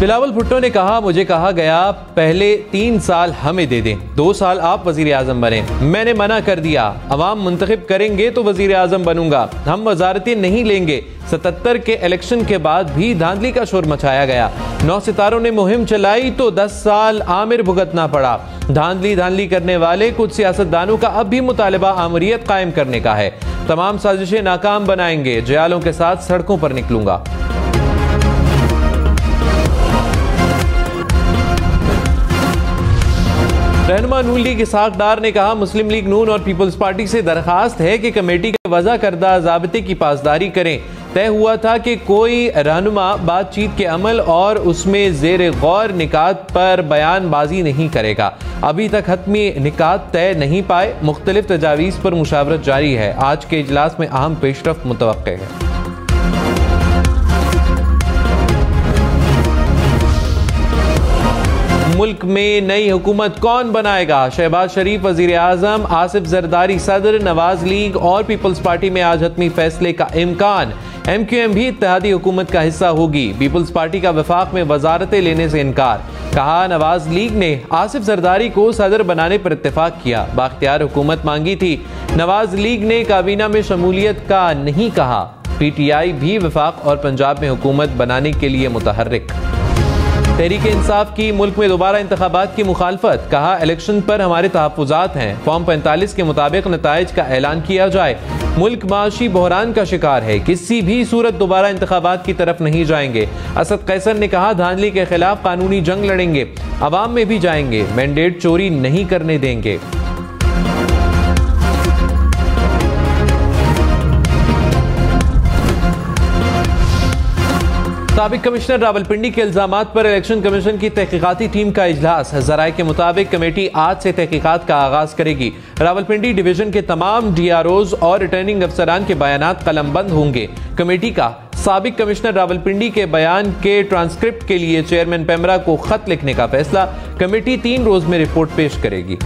बिलावल भुट्टो ने कहा, मुझे कहा गया पहले 3 साल हमें दे दें, 2 साल आप वजीर आजम बने। मैंने मना कर दिया, अवाम मुंतखब करेंगे तो वजीर आजम बनूंगा, हम वजारतें नहीं लेंगे। 77 के इलेक्शन के बाद भी धांधली का शोर मचाया गया। 9 सितारों ने मुहिम चलाई तो 10 साल आमिर भुगतना पड़ा। धांधली करने वाले कुछ सियासतदानों का अब भी मुतालबा आमरीत कायम करने का है। तमाम साजिशें नाकाम बनाएंगे, जयालों के साथ सड़कों पर निकलूंगा। रहनुमा नून लीग इसहाक डार ने कहा, मुस्लिम लीग नून और पीपल्स पार्टी से दरखास्त है कि कमेटी के वज़ा करदा ज़ाब्ते की पासदारी करें। तय हुआ था कि कोई रहनुमा बातचीत के अमल और उसमें ज़ेर गौर निकात पर बयानबाजी नहीं करेगा। अभी तक हतमी निकात तय नहीं पाए, मुख्तलिफ तजावीज़ पर मुशावरत जारी है। आज के इजलास में अहम पेशरफ्त मुतवक्के है। मुल्क में नई हुकूमत कौन बनाएगा? शहबाज शरीफ वजीर आजम, आसिफ जरदारी सदर, नवाज लीग और पीपल्स पार्टी में आज हतमी फैसले का इम्कान। MQM भी इत्तेहादी हुकूमत का हिस्सा होगी। पीपल्स पार्टी का वफाक में वजारतें लेने से इनकार। कहा, नवाज लीग ने आसिफ जरदारी को सदर बनाने पर इत्तेफाक किया, बाख्तियार हुकूमत मांगी थी। नवाज लीग ने काबीना में शमूलियत का नहीं कहा। PTI भी वफाक और पंजाब में हुकूमत बनाने के लिए मुतहर्रिक। तहरीक इंसाफ की मुल्क में दोबारा इंतखाबात की मुखालफत। कहा, इलेक्शन पर हमारे तहफ़्फ़ुज़ात हैं, फॉर्म 45 के मुताबिक नताइज का ऐलान किया जाए। मुल्क माशी बहरान का शिकार है, किसी भी सूरत दोबारा इंतखाबात की तरफ नहीं जाएंगे। असद कैसर ने कहा, धांधली के खिलाफ कानूनी जंग लड़ेंगे, अवाम में भी जाएंगे, मैंडेट चोरी नहीं करने देंगे। साबिक कमिश्नर रावलपिंडी के इल्जामात पर इलेक्शन कमीशन की तहकीकाती टीम का इजलास। ज़राए के मुताबिक कमेटी आज से तहकीकात का आगाज करेगी। रावलपिंडी डिवीजन के तमाम DROs और रिटर्निंग अफसरान के बयानात कलमबंद होंगे। कमेटी का साबिक कमिश्नर रावलपिंडी के बयान के ट्रांसक्रिप्ट के लिए चेयरमैन पेमरा को खत लिखने का फैसला। कमेटी 3 रोज में रिपोर्ट पेश करेगी।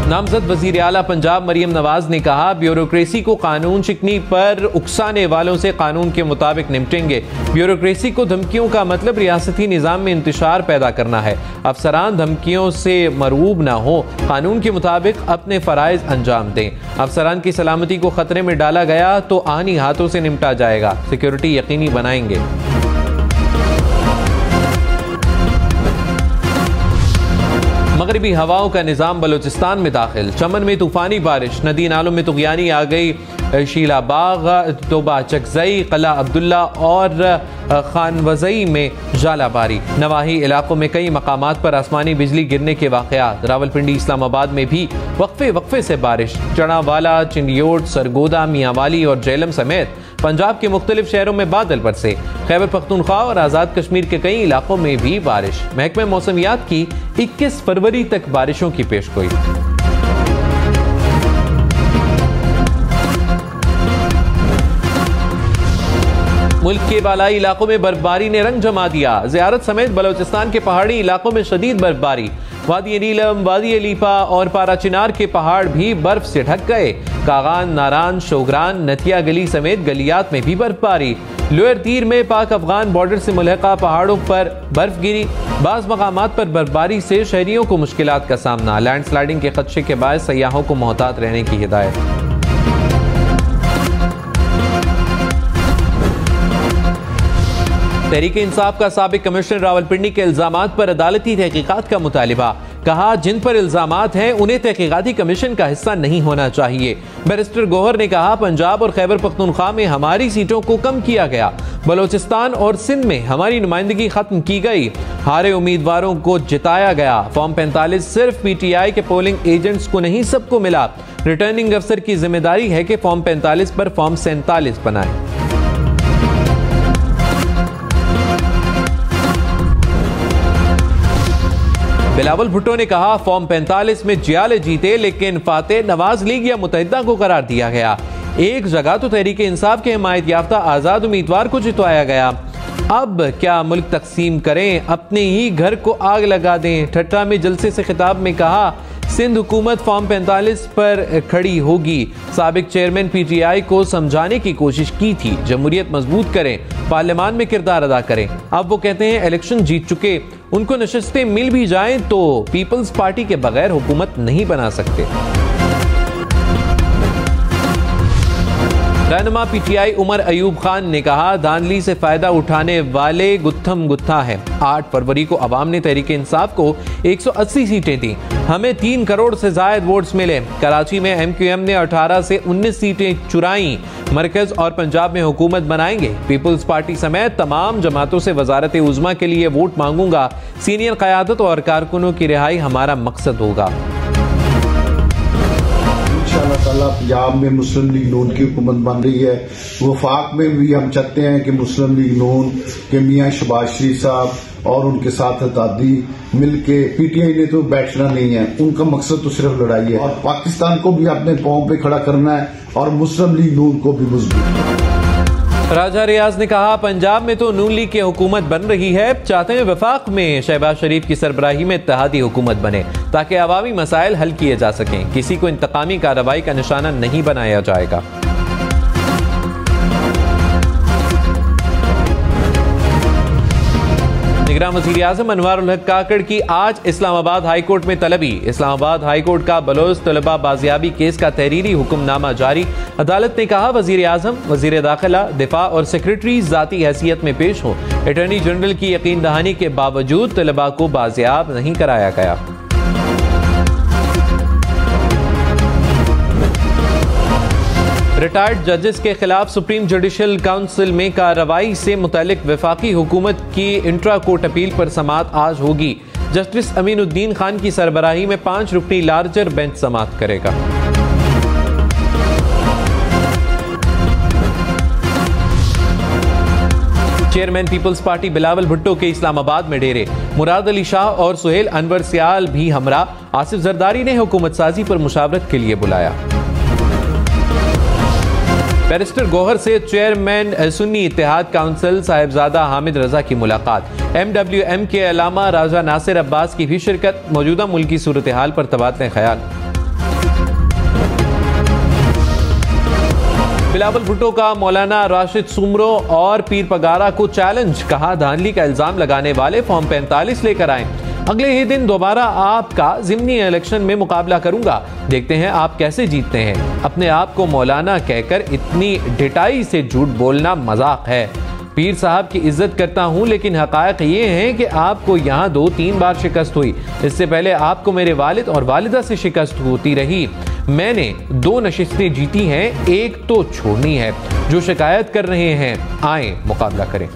नामजद वजीर आला पंजाब मरियम नवाज ने कहा, ब्यूरोक्रेसी को कानून शिकनी पर उकसाने वालों से कानून के मुताबिक निपटेंगे। ब्यूरोक्रेसी को धमकियों का मतलब रियासती निज़ाम में इंतशार पैदा करना है। अफसरान धमकियों से मरऊब ना हो, कानून के मुताबिक अपने फराइज अंजाम दें। अफसरान की सलामती को खतरे में डाला गया तो आनी हाथों से निपटा जाएगा। सिक्योरिटी यकीनी बनाएंगे। मगरबी हवाओं का निजाम बलोचिस्तान में दाखिल। चमन में तूफानी बारिश, नदी नालों में तुगयानी आ गई। शीलाबाग, तोबा चकजई, कला अब्दुल्ला और खानवजई में जालाबारी। नवाही इलाकों में कई मकामात पर आसमानी बिजली गिरने के वाक़यात। रावलपिंडी इस्लामाबाद में भी वक्फे से बारिश। चढ़ावाला, चिंडियोट, सरगोदा, मियांवाली और जेलम समेत पंजाब के मुख्तलिफ शहरों में बादल बरसे। खैबर पख्तूनख्वा और आज़ाद कश्मीर के कई इलाकों में भी बारिश। महकमे मौसमियात की 21 फरवरी तक बारिशों की पेशगोई। मुल्क के बालाई इलाकों में बर्फबारी ने रंग जमा दिया। ज़ियारत समेत बलोचिस्तान के पहाड़ी इलाकों में शदीद बर्फबारी। वादी नीलम, वादी लीपा और पारा चिनार के पहाड़ भी बर्फ से ढक गए। कागान, नारान, शोगरान, नतिया गली समेत गलियात में भी बर्फबारी। लोअर तीर में पाक अफगान बॉर्डर से मुल्हका पहाड़ों पर बर्फ गिरी। बाज़ मकामात पर बर्फबारी से शहरियों को मुश्किलात का सामना। लैंडस्लाइडिंग के खदशे के बायस सयाहों को मोहतात रहने की हिदायत। तहरीक इंसाफ का साबिक कमिश्नर रावलपिंडी के इल्जामात पर अदालती तहकीकात का मुतालिबा। कहा, जिन पर इल्जामात हैं उन्हें तहकीकाती कमीशन का हिस्सा नहीं होना चाहिए। बैरिस्टर गौहर ने कहा, पंजाब और खैबर पख्तूनख्वा में हमारी सीटों को कम किया गया। बलोचिस्तान और सिंध में हमारी नुमाइंदगी खत्म की गई। हारे उम्मीदवारों को जिताया गया। फॉर्म 45 सिर्फ PTI के पोलिंग एजेंट्स को नहीं, सबको मिला। रिटर्निंग अफसर की जिम्मेदारी है कि फॉर्म 45 पर फॉर्म 47 बनाए। बिलावल भुट्टो ने कहा, फॉर्म 45 में जियाले जीते लेकिन फातेह नवाज लीग या मुत्तहिदा को करार दिया गया। एक जगह तो तहरीक इंसाफ के हिमायत याफ्ता आजाद उम्मीदवार को जितवाया गया। अब क्या मुल्क तकसीम करें, अपने ही घर को आग लगा दें। ठट्टा में जलसे से खिताब में कहा, सिंध हुकूमत फॉर्म 45 पर खड़ी होगी। साबिक चेयरमैन PTI को समझाने की कोशिश की थी, जमहूरियत मजबूत करें, पार्लियामान में किरदार अदा करें। अब वो कहते हैं इलेक्शन जीत चुके, उनको नशिस्तें मिल भी जाएं तो पीपल्स पार्टी के बगैर हुकूमत नहीं बना सकते। रहनुमा PTI उमर अयूब खान ने कहा, धांधली से फायदा उठाने वाले गुत्थम गुत्था है। 8 फरवरी को अवाम ने तहरीक इंसाफ को 180 सीटें दी, हमें 3 करोड़ से ज्यादा वोट्स मिले। कराची में MQM ने 18 से 19 सीटें चुराई। मरकज और पंजाब में हुकूमत बनाएंगे। पीपल्स पार्टी समेत तमाम जमातों से वजारत उज़्मा के लिए वोट मांगूंगा। सीनियर क़यादत और कारकुनों की रिहाई हमारा मकसद होगा। इंशाअल्लाह पंजाब में मुस्लिम लीग नून की हुकूमत बन रही है। वफाक में भी हम चाहते हैं कि मुस्लिम लीग नून के मियाँ शहबाज शरीफ साहब और उनके साथ दादी मिलके, PTI ने तो बैठना नहीं है, उनका मकसद तो सिर्फ लड़ाई है और पाकिस्तान को भी अपने पांव पे खड़ा करना है और मुस्लिम लीग नून को भी मजबूत। राजा रियाज ने कहा, पंजाब में तो नून लीग की हुकूमत बन रही है, चाहते हैं वफाक में शहबाज शरीफ की सरबराही में इत्तेहादी हुकूमत बने ताकि अवामी मसाइल हल किए जा सकें। किसी को इंतकामी कार्रवाई का निशाना नहीं बनाया जाएगा। निगरान वज़ीर आज़म अनवारुल हक काकड़ की आज इस्लामाबाद हाई कोर्ट में तलबी। इस्लामाबाद हाई कोर्ट का बलोच तलबा बाजियाबी केस का तहरीरी हुक्मनामा जारी। अदालत ने कहा, वज़ीर आज़म, वज़ीर दाखिला, दिफा और सेक्रेटरी ज़ाती हैसियत में पेश हों। अटॉर्नी जनरल की यकीन दहानी के बावजूद तलबा को बाजियाब नहीं कराया गया। रिटायर्ड जजेस के खिलाफ सुप्रीम जुडिशल काउंसिल में कार्रवाई से मुतालिक वफाकी हुकूमत की इंट्रा कोर्ट अपील पर समाअत आज होगी। जस्टिस अमीनुद्दीन खान की सरबराही में 5 रुकनी लार्जर बेंच समाअत करेगा। Chairman Peoples Party Bilawal Bhutto के इस्लामाबाद में डेरे। मुराद अली शाह और सुहेल अनवर सियाल भी हमरा। आसिफ जरदारी ने हुकूमत साजी पर मुशावरत के लिए बुलाया। बैरिस्टर गौहर से चेयरमैन सुन्नी इत्तेहाद काउंसिल साहिबजादा हामिद रजा की मुलाकात। MWM के अलामा राजा नासिर अब्बास की भी शिरकत। मौजूदा मुल्की सूरत हाल पर तबादले ख्याल। बिलावल भुट्टो का मौलाना राशिद सुमरो और पीर पगारा को चैलेंज। कहा, धांधली का इल्जाम लगाने वाले फॉर्म 45 लेकर आए, अगले ही दिन दोबारा आपका ज़िमनी इलेक्शन में मुकाबला करूंगा, देखते हैं आप कैसे जीतते हैं। अपने आप को मौलाना कहकर इतनी ढिठाई से झूठ बोलना मजाक है। पीर साहब की इज्जत करता हूं, लेकिन हकायक ये हैं कि आपको यहाँ 2-3 बार शिकस्त हुई। इससे पहले आपको मेरे वालिद और वालिदा से शिकस्त होती रही। मैंने 2 नशिस्तें जीती हैं, 1 तो छोड़नी है। जो शिकायत कर रहे हैं, आए मुकाबला करें।